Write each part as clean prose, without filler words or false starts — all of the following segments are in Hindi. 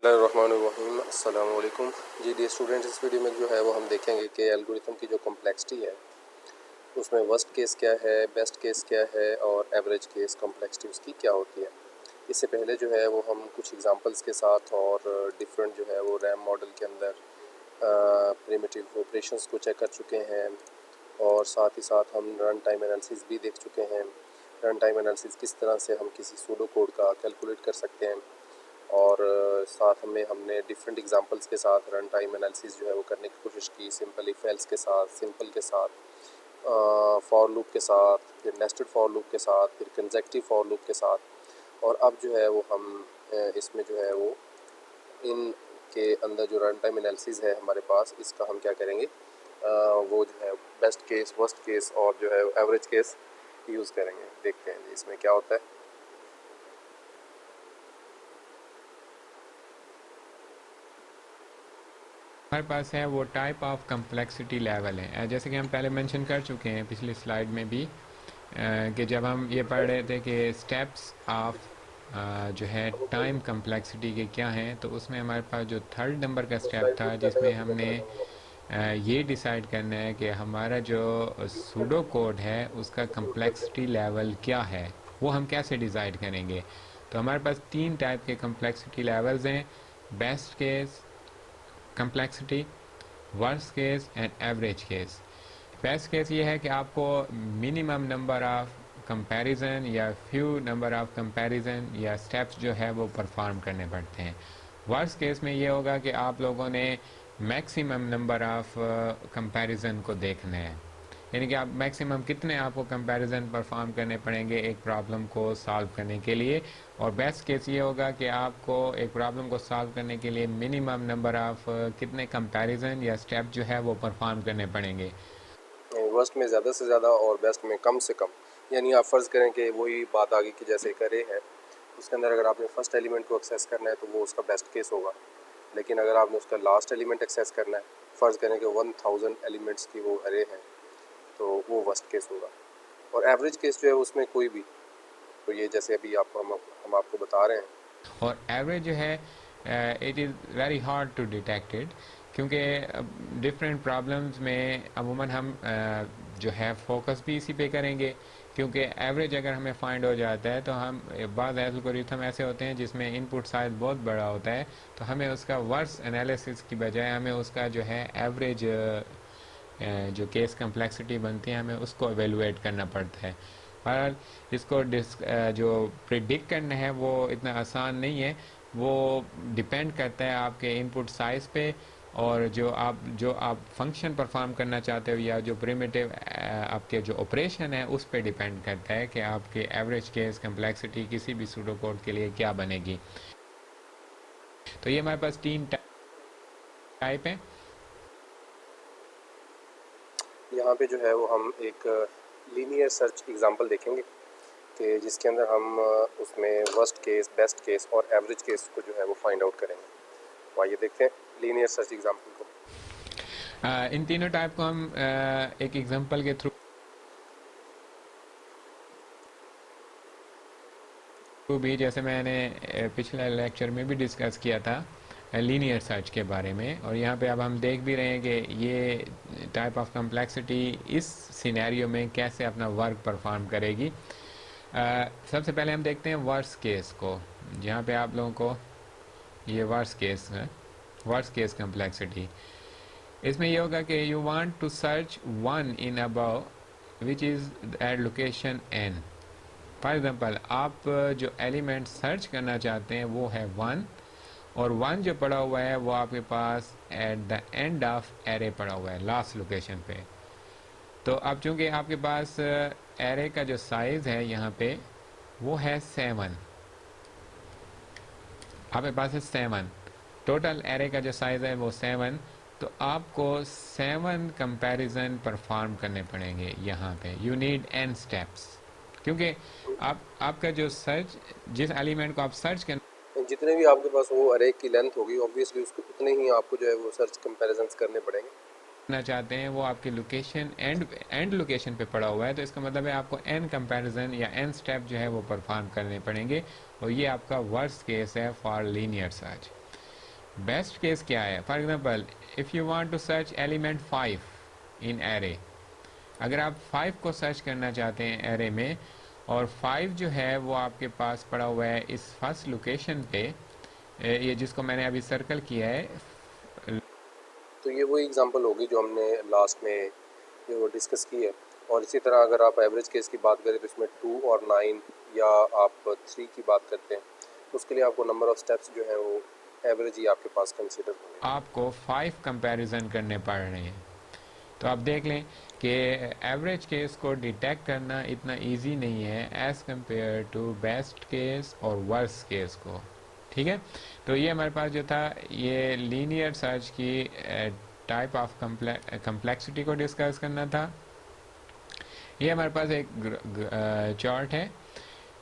बिस्मिल्लाहिर्रहमानिर्रहीम अस्सलाम वालेकुम जी डी स्टूडेंट्स। इस वीडियो में जो है वो हम देखेंगे कि एल्गोरिथम की जो कम्प्लेक्सिटी है उसमें वर्स्ट केस क्या है, बेस्ट केस क्या है और एवरेज केस कम्प्लेक्सिटी उसकी क्या होती है। इससे पहले जो है वो हम कुछ एग्जांपल्स के साथ और डिफरेंट जो है वो रैम मॉडल के अंदर प्रिमिटिव ऑपरेशंस को चेक कर चुके हैं और साथ ही साथ हम रन टाइम एनालिसिस भी देख चुके हैं। रन टाइम एनालिसिस किस तरह से हम किसी सूडो कोड का कैलकुलेट कर सकते हैं और साथ में हमने डिफरेंट एग्जांपल्स के साथ रन टाइम एनालिसिस जो है वो करने की कोशिश की, सिंपल इफ एल्स के साथ, सिंपल के साथ, फॉर लूप के साथ, फिर नेस्टेड फॉर लूप के साथ, फिर कंसेक्टिव फॉर लूप के साथ। और अब जो है वो हम इसमें जो है वो इन के अंदर जो रन टाइम एनालिसिस है हमारे पास, इसका हम क्या करेंगे, वो जो है बेस्ट केस, वर्स्ट केस और जो है एवरेज केस यूज़ करेंगे। देखते हैं इसमें क्या होता है। हमारे पास है वो टाइप ऑफ कम्प्लेक्सिटी लेवल है, जैसे कि हम पहले मेंशन कर चुके हैं पिछली स्लाइड में भी, कि जब हम ये पढ़ रहे थे कि स्टेप्स ऑफ जो है टाइम कम्प्लेक्सिटी के क्या हैं, तो उसमें हमारे पास जो थर्ड नंबर का स्टेप था जिसमें हमने ये डिसाइड करना है कि हमारा जो सूडो कोड है उसका कम्प्लेक्सिटी लेवल क्या है, वो हम कैसे डिसाइड करेंगे। तो हमारे पास तीन टाइप के कम्प्लेक्सिटी लेवल्स हैं: best case complexity, worst case and average case. Best case ये है कि आपको मिनिमम नंबर ऑफ कंपैरिजन या फ्यू नंबर ऑफ कंपैरिजन या स्टेप्स जो है वो परफॉर्म करने पड़ते हैं। वर्स्ट केस में ये होगा कि आप लोगों ने मैक्सिमम नंबर ऑफ कंपैरिजन को देखना है, यानी कि आप मैक्सिमम कितने आपको कंपैरिजन परफॉर्म करने पड़ेंगे एक प्रॉब्लम को सॉल्व करने के लिए। और बेस्ट केस ये होगा कि आपको एक प्रॉब्लम को सॉल्व करने के लिए मिनिमम नंबर ऑफ कितने कंपैरिजन या स्टेप जो है वो परफॉर्म करने पड़ेंगे। वर्स्ट में ज़्यादा से ज़्यादा और बेस्ट में कम से कम। यानी आप फ़र्ज़ करें कि वही बात आ गई कि जैसे एक अरे है, उसके अंदर अगर आपने फर्स्ट एलिमेंट को एक्सेस करना है तो वो उसका बेस्ट केस होगा। लेकिन अगर आपने उसका लास्ट एलिमेंट एक्सेस करना है, फ़र्ज़ करें कि 1000 एलिमेंट्स की वो अरे है, तो वो वर्स्ट केस होगा। और एवरेज केस जो है उसमें कोई भी, तो ये जैसे अभी आपको हम आपको बता रहे हैं। और एवरेज जो है it is very hard to detect it, क्योंकि डिफरेंट प्रॉब्लम्स में अमूमन हम जो है फोकस भी इसी पे करेंगे, क्योंकि एवरेज अगर हमें फाइंड हो जाता है तो हम बाद एल्गोरिथम ऐसे होते हैं जिसमें इनपुट साइज बहुत बड़ा होता है, तो हमें उसका वर्स एनालिसिस की बजाय हमें उसका जो है एवरेज जो केस कम्प्लेक्सिटी बनती है हमें उसको एवेलुएट करना पड़ता है। बहरहाल इसको जो प्रिडिक्ट करना है वो इतना आसान नहीं है, वो डिपेंड करता है आपके इनपुट साइज पे और जो आप फंक्शन परफॉर्म करना चाहते हो या जो प्रिमिटिव आपके जो ऑपरेशन है उस पर डिपेंड करता है कि आपके एवरेज केस कम्प्लेक्सिटी किसी भी सूडो कोड के लिए क्या बनेगी। तो ये हमारे पास तीन टाइप हैं। यहाँ पे जो है वो हम एक लीनियर सर्च एग्जांपल देखेंगे कि जिसके अंदर हम उसमें वर्स्ट केस, बेस्ट केस और एवरेज केस को जो है वो फाइंड आउट करेंगे। तो आइए देखते हैं लीनियर सर्च एग्जांपल को। इन तीनों टाइप को हम एक एग्जांपल के थ्रू भी, जैसे मैंने पिछले लेक्चर में भी डिस्कस किया था लीनियर सर्च के बारे में, और यहाँ पे अब हम देख भी रहे हैं कि ये टाइप ऑफ कम्प्लेक्सिटी इस सिनेरियो में कैसे अपना वर्क परफॉर्म करेगी। सबसे पहले हम देखते हैं वर्स्ट केस को, जहाँ पे आप लोगों को ये वर्स्ट केस है, वर्स्ट केस कम्प्लेक्सिटी। इसमें ये होगा कि you want to search one in above which is at location n. For example, आप जो एलिमेंट सर्च करना चाहते हैं वो है वन, और वन जो पड़ा हुआ है वो आपके पास at the end of array पड़ा हुआ है, लास्ट लोकेशन पे। तो अब चूंकि आपके पास एरे का जो साइज है यहाँ पे वो है 7, आपके पास है 7, टोटल एरे का जो साइज है वो 7। तो आपको 7 कंपैरिजन परफॉर्म करने पड़ेंगे यहाँ पे। यू नीड n स्टेप्स, क्योंकि आपका जो सर्च, जिस एलिमेंट को आप सर्च जितने भी आपके पास वो अरे की लेंथ होगी, ऑब्वियसली उसको उतने ही आपको जो है वो सर्च कंपैरिजंस करने पड़ेंगे। करना चाहते हैं वो आपके लोकेशन एंड लोकेशन पे पड़ा हुआ है, तो इसका मतलब है आपको n कंपैरिजन या n स्टेप जो है वो परफॉर्म करने पड़ेंगे, और ये आपका वर्स्ट केस है for linear search. Best case क्या है? For example, if you want to search element 5 in array, अगर आप 5 को सर्च करना चाहते हैं एरे में, और 5 जो है वो आपके पास पड़ा हुआ है इस फर्स्ट लोकेशन पे, ये जिसको मैंने अभी सर्कल किया है। तो ये वही एग्जांपल होगी जो हमने लास्ट में जो डिस्कस की है। और इसी तरह अगर आप एवरेज केस की बात करें तो इसमें 2 और 9 या आप 3 की बात करते हैं तो उसके लिए आपको नंबर ऑफ़ स्टेप्स जो है वो एवरेज ही आपके पास कंसिडर होंगे। आपको 5 कंपैरिजन करने पड़ रहे हैं। तो आप देख लें कि एवरेज केस को डिटेक्ट करना इतना इजी नहीं है as compare to best case और वर्स्ट केस को। ठीक है, तो ये हमारे पास जो था, ये लीनियर सर्च की टाइप ऑफ कम्प्लेक्सिटी को डिस्कस करना था। ये हमारे पास एक चार्ट है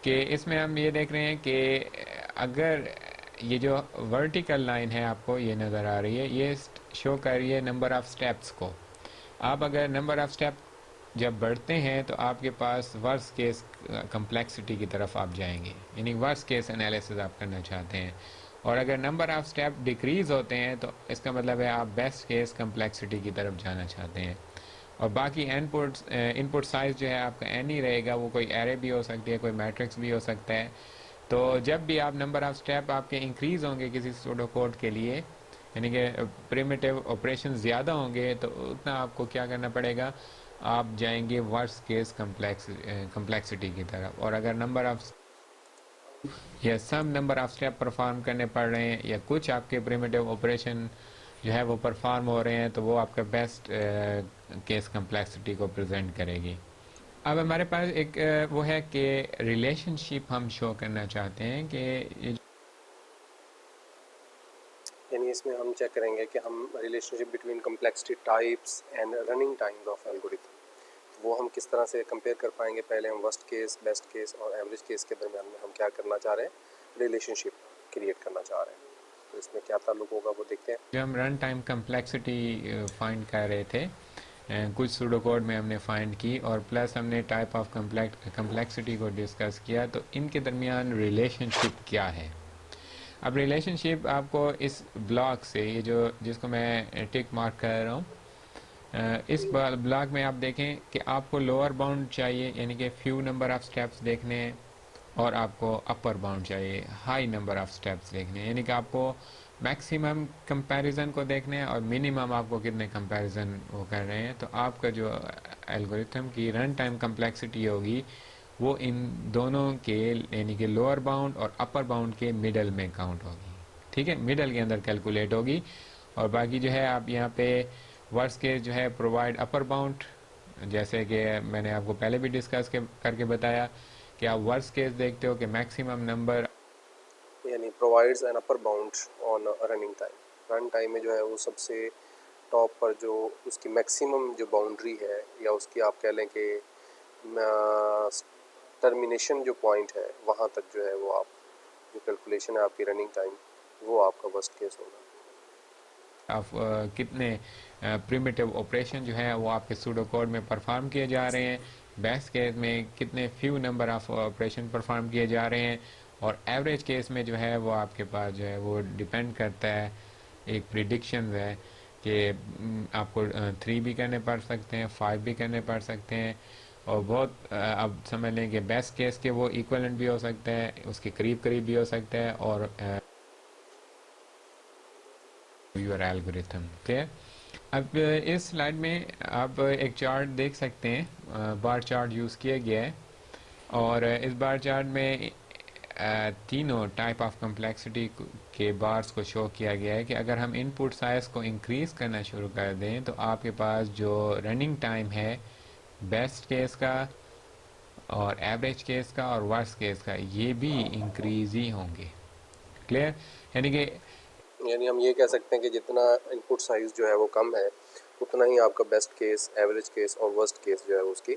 कि इसमें हम ये देख रहे हैं कि अगर ये जो वर्टिकल लाइन है आपको ये नज़र आ रही है, ये शो कर रही है नंबर ऑफ़ स्टेप्स को। आप अगर नंबर ऑफ़ स्टेप जब बढ़ते हैं तो आपके पास वर्स्ट केस कम्प्लेक्सिटी की तरफ आप जाएंगे, यानी वर्स्ट केस एनालिसिस आप करना चाहते हैं। और अगर नंबर ऑफ़ स्टेप डिक्रीज़ होते हैं तो इसका मतलब है आप बेस्ट केस कम्प्लेक्सिटी की तरफ जाना चाहते हैं। और बाकी इनपुट साइज़ जो है आपका एन ही रहेगा, वो कोई एरे भी हो सकती है, कोई मैट्रिक्स भी हो सकता है। तो जब भी आप नंबर ऑफ़ स्टेप आपके इंक्रीज़ होंगे किसी सूडो कोड के लिए, यानी कि प्रिमिटिव ऑपरेशन ज़्यादा होंगे, तो उतना आपको क्या करना पड़ेगा, आप जाएंगे वर्स्ट केस कम्प्लेक्सिटी की तरफ। और अगर नंबर ऑफ़ या सम नंबर ऑफ स्टेप परफॉर्म करने पड़ रहे हैं या कुछ आपके प्रिमिटिव ऑपरेशन जो है वो परफॉर्म हो रहे हैं, तो वो आपका बेस्ट केस कम्प्लेक्सिटी को प्रेजेंट करेगी। अब हमारे पास एक वो है कि रिलेशनशिप हम शो करना चाहते हैं कि ये यानी इसमें हम चेक करेंगे कि हम relationship between complexity types and running times of algorithm वो हम किस तरह से कंपेयर कर पाएंगे। पहले हम वर्स्ट केस, बेस्ट केस और एवरेज केस के दरमियान में हम क्या करना चाह रहे हैं, रिलेशनशिप क्रिएट करना चाह रहे हैं। तो इसमें क्या ताल्लुक होगा वो देखते हैं। जो हम रन टाइम कम्प्लेक्सिटी फाइंड कर रहे थे, कुछ सूडो कोड में हमने फाइंड की, और प्लस हमने टाइप ऑफ कम्प्लेक्सिटी को डिस्कस किया, तो इनके दरमियान रिलेशनशिप क्या है। अब रिलेशनशिप आपको इस ब्लॉक से, ये जो जिसको मैं टिक मार्क कर रहा हूँ, इस ब्लॉक में आप देखें कि आपको लोअर बाउंड चाहिए, यानी कि फ्यू नंबर ऑफ स्टेप्स देखने हैं, और आपको अपर बाउंड चाहिए, हाई नंबर ऑफ स्टेप्स देखने हैं, यानी कि आपको मैक्सिमम कंपैरिजन को देखने हैं और मिनिमम आपको कितने कंपैरिजन वो कर रहे हैं। तो आपका जो एल्गोरिथम की रन टाइम कम्प्लेक्सिटी होगी वो इन दोनों के, यानी कि लोअर बाउंड और अपर बाउंड के मिडल में काउंट होगी। ठीक है, मिडल के अंदर कैलकुलेट होगी। और बाकी जो है आप यहाँ पे वर्स्ट केस जो है प्रोवाइड अपर बाउंड, जैसे कि मैंने आपको पहले भी डिस्कस करके बताया कि आप वर्स्ट केस देखते हो कि मैक्सिमम नंबर, यानी provides an upper bound on running time. Run time में जो है वो सबसे टॉप पर जो उसकी मैक्सिमम जो बाउंड्री है या उसकी आप कह लें कि टर्मिनेशन जो पॉइंट है वहाँ तक जो है वो आप जो कैलकुलेशन है आपकी रनिंग टाइम वो आपका वर्स्ट केस होगा। आप कितने प्रिमिटिव ऑपरेशन जो है वो आपके सूडो कोड में परफॉर्म किए जा रहे हैं, बेस्ट केस में कितने few number of operation perform किए जा रहे हैं, और एवरेज केस में जो है वो आपके पास जो है वो डिपेंड करता है, एक प्रिडिक्शन है कि आपको 3 भी करने पड़ सकते हैं, 5 भी करने पड़ सकते हैं, और बहुत अब समझ लें कि बेस्ट केस के वो इक्वलेंट भी हो सकता है, उसके करीब करीब भी हो सकता है, और योर एल्गोरिथम। क्लियर? अब इस स्लाइड में आप एक चार्ट देख सकते हैं, बार चार्ट यूज़ किया गया है, और इस बार चार्ट में तीनों टाइप ऑफ कम्प्लेक्सिटी के बार्स को शो किया गया है कि अगर हम इनपुट साइज को इंक्रीज़ करना शुरू कर दें तो आपके पास जो रनिंग टाइम है बेस्ट केस का और एवरेज केस का और वर्स्ट केस का, ये भी इंक्रीज ही होंगे। क्लियर? यानी कि यानी हम ये कह सकते हैं कि जितना इनपुट साइज़ जो है वो कम है उतना ही आपका बेस्ट केस, एवरेज केस और वर्स्ट केस जो है उसकी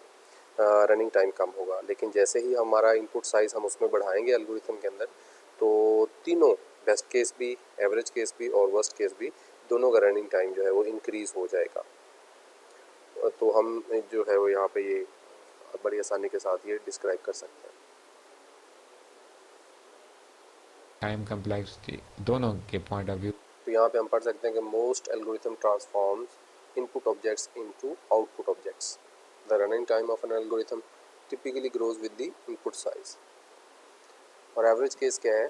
रनिंग टाइम कम होगा। लेकिन जैसे ही हमारा इनपुट साइज़ हम उसमें बढ़ाएंगे एल्गोरिथम के अंदर तो तीनों बेस्ट केस भी, एवरेज केस भी और वर्स्ट केस भी, दोनों का रनिंग टाइम जो है वो इंक्रीज़ हो जाएगा। तो हम जो है वो यहाँ पे ये बड़ी आसानी के साथ ये डिस्क्राइब कर सकते हैं। टाइम कम्प्लेक्सिटी दोनों के पॉइंट ऑफ व्यू तो यहाँ पे हम पढ़ सकते हैं कि most algorithm transforms input objects into output objects. The running time of an algorithm typically grows with the input size. और एवरेज केस क्या है?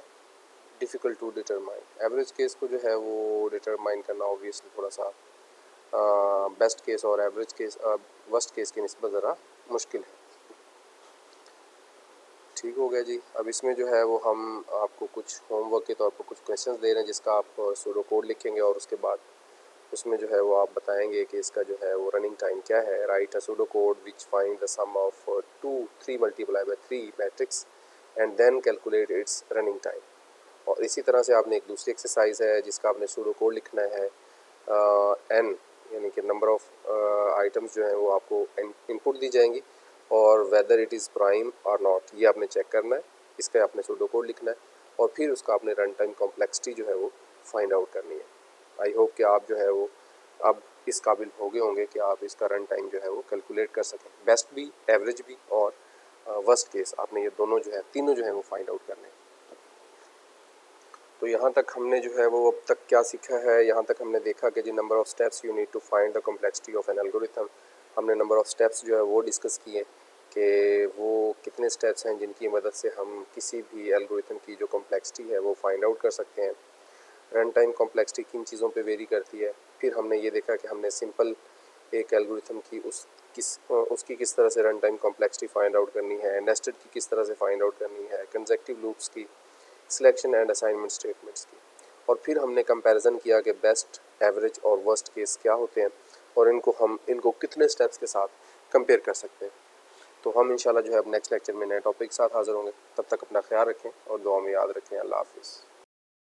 Difficult to determine. Average case को जो है वो डिटरमाइन करना ऑब्वियसली थोड़ा सा बेस्ट केस और एवरेज केस वर्स्ट केस की निस्बत ज़रा मुश्किल है। ठीक हो गया जी। अब इसमें जो है वो हम आपको कुछ होमवर्क के तौर पर कुछ क्वेश्चंस दे रहे हैं, जिसका आप सूडो कोड लिखेंगे और उसके बाद उसमें जो है वो आप बताएंगे कि इसका जो है वो रनिंग टाइम क्या है। Write a pseudo code which find the sum of 2 3 multiply by 3 matrix and then calculate its running time. और इसी तरह से आपने एक दूसरी एक्सरसाइज है जिसका आपने सूडो कोड लिखना है एन, यानी कि नंबर ऑफ आइटम्स जो हैं वो आपको इनपुट दी जाएंगी और वेदर इट इज़ प्राइम और नॉट ये आपने चेक करना है। इसका आपने सूडो कोड लिखना है और फिर उसका आपने रन टाइम कॉम्प्लेक्सिटी जो है वो फाइंड आउट करनी है। आई होप कि आप जो है वो अब इस काबिल हो गए होंगे कि आप इसका रन टाइम जो है वो कैलकुलेट कर सकें। बेस्ट भी, एवरेज भी और वर्स्ट केस, आपने ये दोनों जो है तीनों जो है वो फाइंड आउट करने हैं। तो यहाँ तक हमने जो है वो अब तक क्या सीखा है? यहाँ तक हमने देखा कि जी number of steps you need to find the complexity of an algorithm. हमने नंबर ऑफ़ स्टेप्स जो है वो डिस्कस किए कि वो कितने स्टेप्स हैं जिनकी मदद से हम किसी भी एल्गोरिथम की जो कॉम्प्लेक्सिटी है वो फाइंड आउट कर सकते हैं। रन टाइम कॉम्प्लेक्सिटी किन चीज़ों पे वेरी करती है। फिर हमने ये देखा कि हमने सिंपल एक एल्गोरिथम की उसकी किस तरह से run time complexity find out करनी है, नेस्टेड की किस तरह से फाइंड आउट करनी है, कंसेक्टिव लूप्स की, सिलेक्शन एंड असाइनमेंट स्टेटमेंट्स की। और फिर हमने कंपैरिजन किया कि बेस्ट, एवरेज और वर्स्ट केस क्या होते हैं और इनको कितने स्टेप्स के साथ कंपेयर कर सकते हैं। तो हम इंशाल्लाह जो है अब नेक्स्ट लेक्चर में नए टॉपिक के साथ हाज़िर होंगे। तब तक अपना ख्याल रखें और दुआ में याद रखें। अल्लाह हाफिज़।